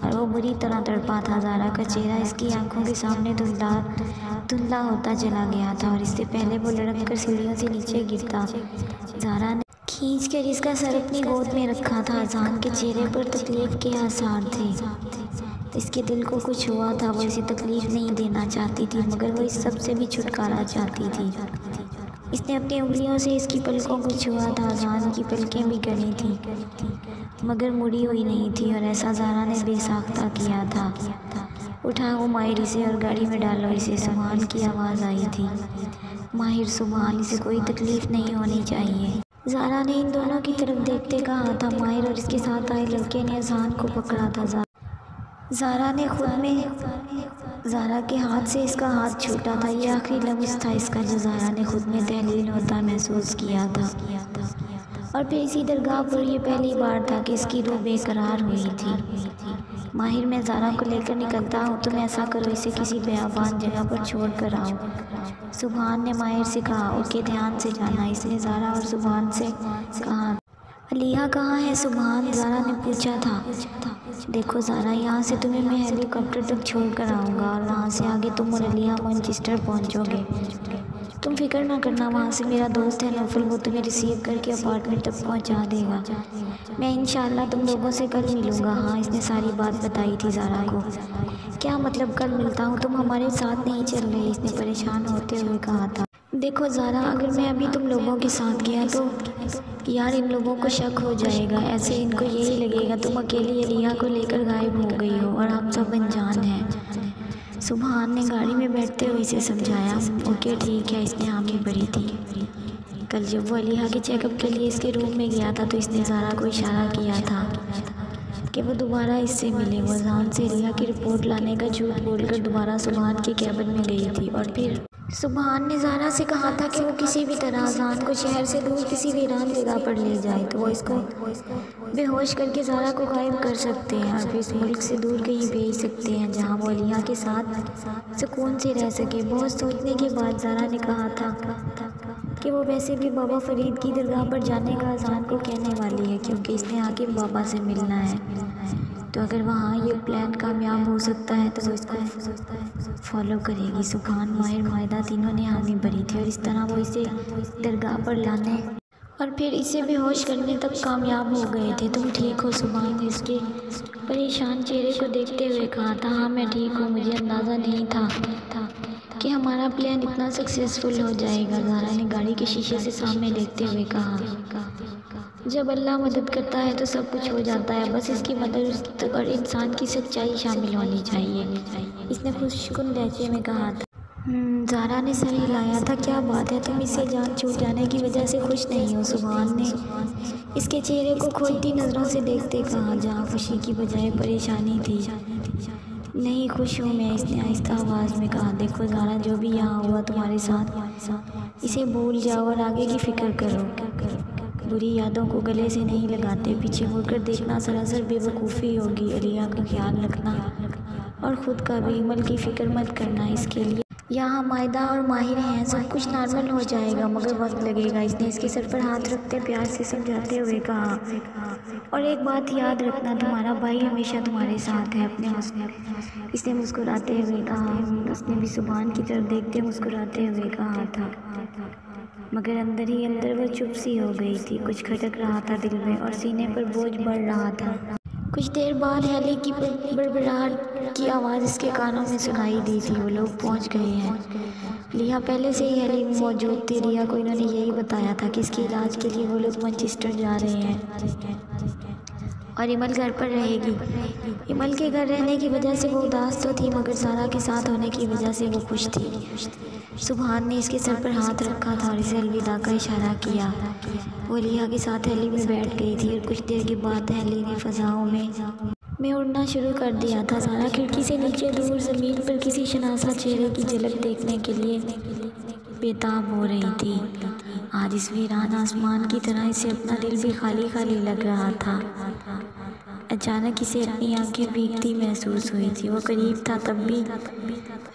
और वो बुरी तरह तड़पा था। ज़ारा का चेहरा इसकी आंखों के सामने धुंधला होता चला गया था और इससे पहले वो लड़क कर सीढ़ियों से नीचे गिरता, ज़ारा ने खींच कर इसका सर अपनी गोद में रखा था। अज़ान के चेहरे पर तकलीफ़ के आसार थे। इसके दिल को कुछ हुआ था। वो इसे तकलीफ़ नहीं देना चाहती थी, मगर वो इस सब से भी छुटकारा चाहती थी। इसने अपनी उंगलियों से इसकी पलकों को छुआ था। अज़ान की पलकें भी गड़ी थी, मगर मुड़ी हुई नहीं थी, और ऐसा ज़ारा ने बेसाख्ता किया था। उठाओ माहिर इसे और गाड़ी में डालो इसे, सुभान की आवाज़ आई थी। माहिर, सुभान, इसे कोई तकलीफ़ नहीं होनी चाहिए। ज़ारा ने इन दोनों की तरफ देखते कहा था। माहिर और इसके साथ आए लड़के ने अज़ान को पकड़ा था। ज़ारा ने खुद में ज़ारा के हाथ से इसका हाथ छूटा था। ये आखिरी लम्हा था इसका जो ज़ारा ने खुद में तहलील होता महसूस किया था। और फिर इसी दरगाह पर यह पहली बार था कि इसकी रूह बेकरार हुई थी। माहिर, मैं ज़ारा को लेकर निकलता हूँ, तुम ऐसा करो, इसे किसी बेआबान जगह पर छोड़ कर आओ। सुभान ने माहिर से कहा। ओके, ध्यान से जाना, इसने ज़ारा और सुभान से कहा। अलिया कहाँ है सुभान? ज़ारा ने पूछा था। देखो ज़ारा, यहाँ से तुम्हें मैं हेलीकॉप्टर तक छोड़ कर आऊँगा और वहाँ से आगे तुम और अलिया मैनचेस्टर पहुँचोगे। तुम फिक्र ना करना, वहाँ से मेरा दोस्त है नौफल, वो तुम्हें रिसीव करके अपार्टमेंट तक पहुँचा देगा। मैं इंशाल्लाह तुम लोगों से कल मिलूँगा। हाँ, इसने सारी बात बताई थी ज़ारा को। क्या मतलब कल मिलता हूँ? तुम हमारे साथ नहीं चल रहे? इसने परेशान होते हुए कहा था। देखो ज़ारा, अगर मैं अभी तुम लोगों के साथ गया तो यार इन लोगों को शक हो जाएगा। ऐसे इनको यही लगेगा तुम अकेली अलिया को लेकर गायब हो गई हो और हम सब अनजान हैं। सुभान ने गाड़ी में बैठते हुए इसे समझाया। ओके ठीक है, इसने हामी भरी थी। कल जब वो अलिया के चेकअप के लिए इसके रूम में गया था तो इसने ज़ारा को इशारा किया था कि वो दोबारा इससे मिले। वो अज़ान से अलिया की रिपोर्ट लाने का झूठ बोलकर दोबारा सुभान के कैबिन में गई थी और फिर सुबहान ने ज़ारा से कहा था कि वो किसी भी तरह अज़ान को शहर से दूर किसी वीरान जगह पर ले जाए तो वो इसको बेहोश करके ज़ारा को गायब कर सकते हैं और फिर इस मुल्क से दूर कहीं भेज सकते हैं जहां वो अलिया के साथ सुकून से रह सके। बहुत सोचने के बाद ज़ारा ने कहा था कि वो वैसे भी बाबा फरीद की दरगाह पर जाने का अज़ान को कहने वाली है क्योंकि इसने हाकिम बाबा से मिलना है। तो अगर वहाँ ये प्लान कामयाब हो सकता है तो वो इसको फॉलो करेगी। सुबहान, माहिर, माहिदा तीनों ने हामी भरी थी और इस तरह वो इसे दरगाह पर लाने और फिर इसे बेहोश करने तक कामयाब हो गए थे। तुम ठीक हो? सुबहान ने इसके परेशान चेहरे को देखते हुए कहा था। हाँ मैं ठीक हूँ, मुझे अंदाज़ा नहीं था कि हमारा प्लान इतना सक्सेसफुल हो जाएगा। ज़ारा ने गाड़ी के शीशे से सामने देखते हुए कहा। जब अल्लाह मदद करता है तो सब कुछ हो जाता है, बस इसकी मदद और इंसान की सच्चाई शामिल होनी चाहिए, इसने खुशकुन लहजे में कहा था। ज़ारा ने सर हिलाया था। क्या बात है, तुम इससे जान छूट जाने की वजह से खुश नहीं हो? सुबहान ने इसके चेहरे को खोजती नज़रों से देखते कहा जहाँ खुशी की बजाय परेशानी थी। नहीं खुश हूँ मैं, इसने आहिस्ता आवाज़ में कहा। देखो ज़ारा, जो भी यहाँ हुआ तुम्हारे साथ इसे भूल जाओ और आगे की फ़िक्र करो। बुरी यादों को गले से नहीं लगाते, पीछे मुड़कर देखना सरासर बेवकूफ़ी होगी। अलिया का ख्याल रखना और ख़ुद का भी। इमल की फ़िक्र मत करना, इसके लिए यहाँ माहिदा और माहिर हैं, सब कुछ नॉर्मल हो जाएगा मगर वक्त लगेगा, इसने इसके सर पर हाथ रखते प्यार से समझाते हुए कहा। और एक बात याद रखना, तुम्हारा भाई हमेशा तुम्हारे साथ है, अपने हौसले, इसने मुस्कुराते हुए कहा। उसने भी सुबहान की तरफ देखते मुस्कुराते हुए कहा था मगर अंदर ही अंदर वो चुप सी हो गई थी। कुछ खटक रहा था दिल में और सीने पर बोझ बढ़ रहा था। कुछ देर बाद हेली की बड़बड़ाहट की आवाज़ इसके कानों में सुनाई दी थी। वो लोग पहुंच गए हैं। लिया पहले से ही हेली में मौजूद थी। रिया को इन्होंने यही बताया था कि इसके इलाज के लिए वो लोग मैनचेस्टर जा रहे हैं और इमल घर पर रहेगी। इमल के घर रहने की वजह से वो उदास तो थी मगर ज़ारा के साथ होने की वजह से वो खुश थी। सुबहान ने इसके सर पर हाथ रखा था और इसे अलविदा का इशारा किया। वो लिया के साथ हेली में बैठ गई थी और कुछ देर के बाद हेली ने फ़ज़ाओं में उड़ना शुरू कर दिया था। ज़ारा खिड़की से नीचे दूर ज़मीन पर किसी शनासा चेहरे की झलक देखने के लिए बेताब हो रही थी। आज इस वीरान आसमान की तरह इसे अपना दिल भी खाली खाली लग रहा था। अचानक इसे अपनी आंखें भीगती महसूस हुई थी। वो करीब था तब भी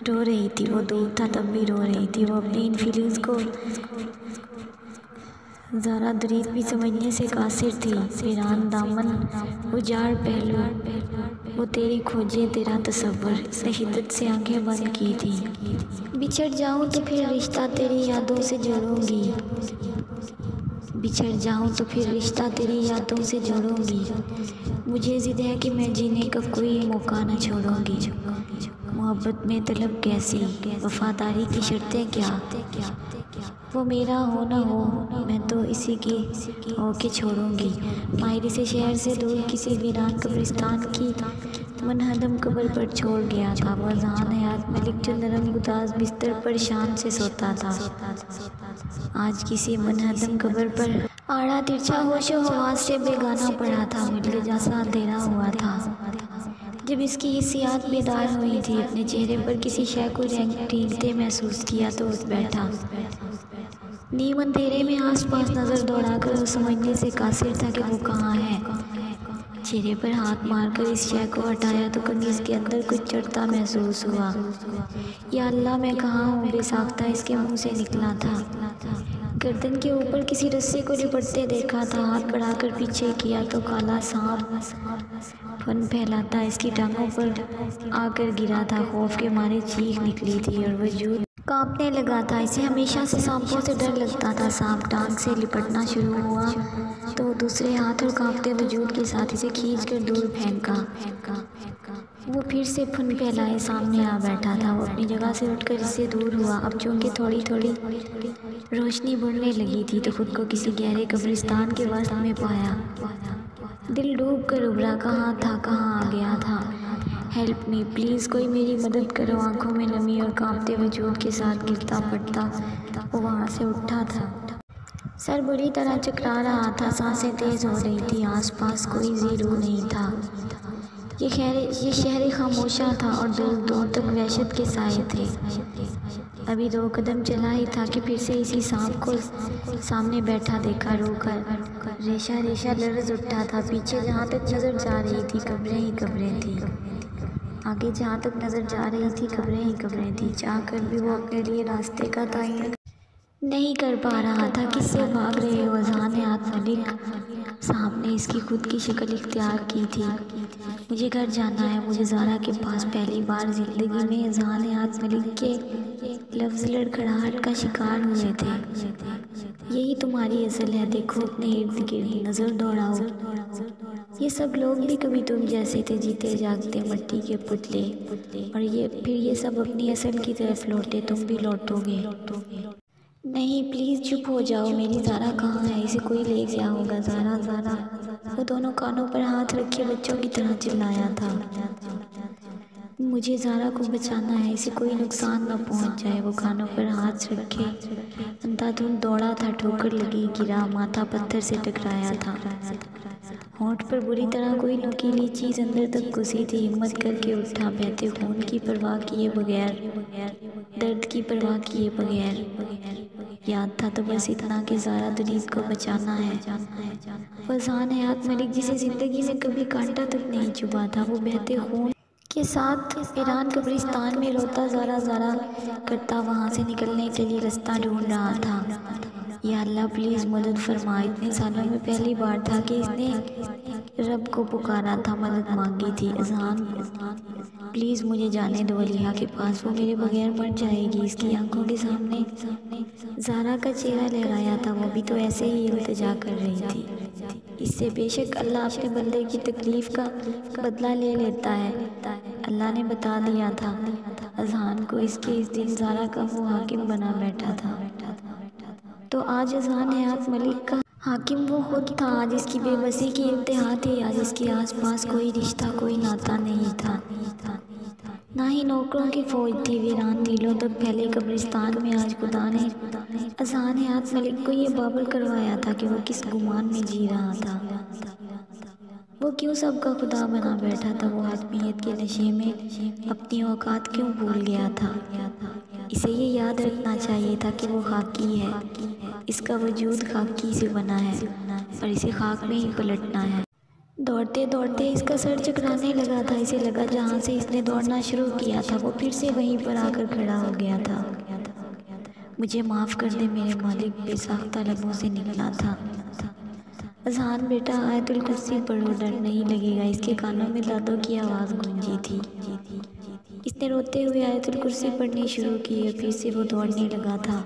रो रही थी, वो दूर था तब भी रो रही थी। वो अपनी इन फीलिंग्स को ज़रा दरीद भी समझने से कासिर थी। वीरान दामन, उजाड़ पहलू, वो तेरी खोजें तेरा तसव्वुर, इसने शिद्दत से आंखें बंद की थी। बिछड़ जाऊं तो फिर रिश्ता तेरी यादों से जोड़ूंगी, बिछड़ जाऊं तो फिर रिश्ता तेरी यादों से जोड़ूंगी। मुझे ज़िद है कि मैं जीने का कोई मौका न छोड़ूंगी। मोहब्बत में तलब कैसी, वफादारी की शर्तें क्या, वो मेरा हो ना हो मैं तो इसी की होके छोड़ूंगी। माहिर से शहर से दूर किसी वीरान कब्रिस्तान की मनहदम कब्र पर छोड़ गया था। वो अज़ान हयात मलिक जो नरम गुदाज बिस्तर पर शान से सोता था, आज किसी मनहदम कब्र पर आड़ा तिरछा होशो हवास से बेगाना पड़ा था। मिडले जैसा अंधेरा हुआ था। जब इसकी हिस्सियात बेदार हुई थी, अपने चेहरे पर किसी शय को रेंगते महसूस किया तो उठ बैठा। नीम अंधेरे में आसपास नज़र दौड़ाकर वो समझने से कासिर था कि वो कहाँ है। चेहरे पर हाथ मारकर इस शय को हटाया तो कमीज़ के अंदर कुछ चढ़ता महसूस हुआ। या अल्लाह, मैं कहाँ हूँ, बेसाख्ता इसके मुंह से निकला था। गर्दन के ऊपर किसी रस्से को लिपटते देखा था। हाथ बढ़ाकर पीछे किया तो काला सांप फन फैलाता इसकी टांगों पर आकर गिरा था। खौफ के मारे चीख निकली थी और वजूद कांपने लगा था। इसे हमेशा से सांपों से डर लगता था। सांप टांग से लिपटना शुरू हुआ तो दूसरे हाथ और कांपते वजूद के साथ इसे खींचकर दूर फेंका। वो फिर से फन फैलाए सामने आ बैठा था। वो अपनी जगह से उठकर इससे दूर हुआ। अब चूंकि थोड़ी थोड़ी रोशनी बढ़ने लगी थी तो खुद को किसी गहरे कब्रिस्तान के वस्त में पाया। दिल डूब कर उभरा, कहाँ था, कहाँ आ गया था। हेल्प मी प्लीज़, कोई मेरी मदद करो। आंखों में नमी और कांपते वजूद के साथ गिरता पड़ता वो वहाँ से उठा था। सर बुरी तरह चकरा रहा था, सांसें तेज़ हो रही थी। आसपास कोई ज़ीरू नहीं था। ये शहर खामोशा था और दूर दूर तक वहशत के साए थे। अभी 2 कदम चला ही था कि फिर से इसी सांप को सामने बैठा देखा रोकर। रेशा रेशा लर्ज उठा था। पीछे जहाँ तक नज़र जा रही थी कब्रें ही कब्रें थी। आगे जहाँ तक नज़र जा रही थी कब्रें ही कब्रें थी। चाह कर भी वो अपने लिए रास्ते का तयन नहीं कर पा रहा था। किससे भाग रहे हो? अज़ान-ए-आत मलिक साहब ने इसकी खुद की शक्ल इख्तियार की थी। मुझे घर जाना है। मुझे ज़ारा के पास। पहली बार ज़िंदगी में अज़ान-ए-आत मलिक के लफ्ज़ लड़खड़ाहट का शिकार हुए थे। यही तुम्हारी असल है। देखो अपने इर्द गिर्द नज़र दौड़ाओ। ये सब लोग भी कभी तुम जैसे थे, जीते जागते मिट्टी के पुतले। और फिर ये सब अपनी असल की तरफ लौटे। तुम भी लौटोगे। नहीं प्लीज़ चुप हो जाओ। मेरी ज़ारा कहाँ है? इसे कोई ले गया होगा। ज़ारा ज़ारा। वो दोनों कानों पर हाथ रखे बच्चों की तरह चिल्लाया था। मुझे ज़ारा को बचाना है। इसे कोई नुकसान न पहुंच जाए। वो कानों पर हाथ रखे अंधाधुंध दौड़ा था। ठोकर लगी, गिरा, माथा पत्थर से टकराया था। होंठ पर बुरी तरह कोई नुकीली चीज़ अंदर तक घुसी थी। हिम्मत करके उठा। बहते खून की परवाह किए बगैर, दर्द की परवाह किए बगैर। याद था तो बस इतना कि ज़ारा दुनीस को बचाना है। अज़ान-ए-आत मलिक जिसे ज़िंदगी में कभी कांटा तक नहीं चुभा था, वो बहते खून के साथ ईरान कब्रिस्तान में रोता ज़ारा ज़ारा करता वहाँ से निकलने के लिए रास्ता ढूंढ रहा था। या अल्लाह प्लीज़ मदद फरमा। इतने सालों में पहली बार था कि इसने रब को पुकारा था, मदद मांगी थी। अज़ान प्लीज़ मुझे जाने दो अलिया के पास। वो मेरे बगैर मर जाएगी। इसकी आंखों के सामने ज़ारा का चेहरा लहराया था। वो भी तो ऐसे ही इल्तिजा कर रही थी। इससे बेशक अल्लाह अपने बंदे की तकलीफ़ का बदला ले लेता है। अल्लाह ने बता दिया था अज़ान को। इसके इस दिन ज़ारा का वो हाकिम बना बैठा था। तो आज अज़ान-ए-आत मलिक का हाकिम वो खुद था। आज इसकी बेबसी की इंतहा थी। आज इसके आसपास कोई रिश्ता, कोई नाता नहीं था। ना ही नौकरों की फ़ौज थी। वीरान मीलों तक फैले कब्रिस्तान में आज खुदा ने अज़ान-ए-आत मलिक को ये बाबल करवाया था कि वो किस गुमान में जी रहा था। वो क्यों सबका खुदा बना बैठा था? वो आदमियत के नशे में अपनी औकात क्यों भूल गया था? इसे ये याद रखना चाहिए था कि वो खाकी है। इसका वजूद खाकी से बना है और इसे खाक में ही पलटना है। दौड़ते दौड़ते इसका सर चकराने लगा था। इसे लगा जहाँ से इसने दौड़ना शुरू किया था वो फिर से वहीं पर आकर खड़ा हो गया था। मुझे माफ़ कर दे मेरे मालिक, बेसाख्ता लबों से निकला था। अज़ान बेटा आयतुल कुर्सी पढ़ो, डर नहीं लगेगा। इसके कानों में दादों की आवाज़ गूंजी थी। इसने रोते हुए आयतुल कुर्सी पढ़नी शुरू की और फिर से वो दौड़ने लगा था।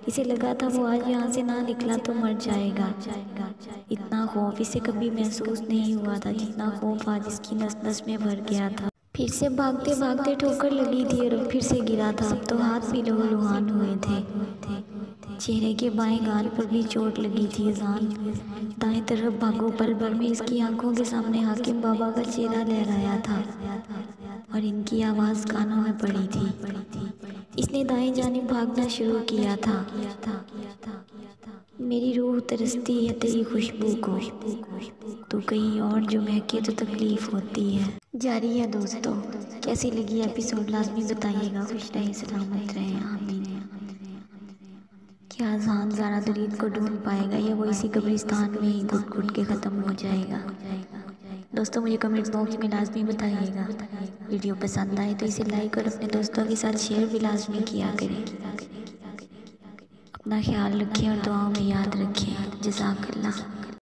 इसे लगा था वो आज यहाँ से ना निकला तो मर जाएगा। इतना खौफ इसे कभी महसूस नहीं हुआ था जितना खौफ आज इसकी नस नस में भर गया था। फिर से भागते भागते ठोकर लगी थी और फिर से गिरा था। अब तो हाथ भी लहूलुहान हुए थे। चेहरे के बाएं गाल पर भी चोट लगी थी। अज़ान दाएं तरफ भागो। पल भर में इसकी आंखों के सामने हाकिम बाबा का चेहरा लहराया था और इनकी आवाज़ कानों में पड़ी थी। इसने दाएं जानिब भागना शुरू किया था। मेरी रूह तरसती है तेरी खुशबू को, तो कहीं और जो महके तो तकलीफ़ होती है। जारी है दोस्तों। कैसी लगी एपिसोड लाजमी बताइएगा। खुश रहें, सलामत रहें, आमीन। क्या अज़ान ज़ारा दुरीद को ढूंढ पाएगा या वो इसी कब्रिस्तान में ही घुट घुट के ख़त्म हो जाएगा? दोस्तों मुझे कमेंट्स बॉक्स में लाजमी बताइएगा। वीडियो पसंद आए तो इसे लाइक और अपने दोस्तों के साथ शेयर भी लाजमी किया करें। अपना ख्याल रखें और दुआओं में याद रखें। जज़ाकल्लाह।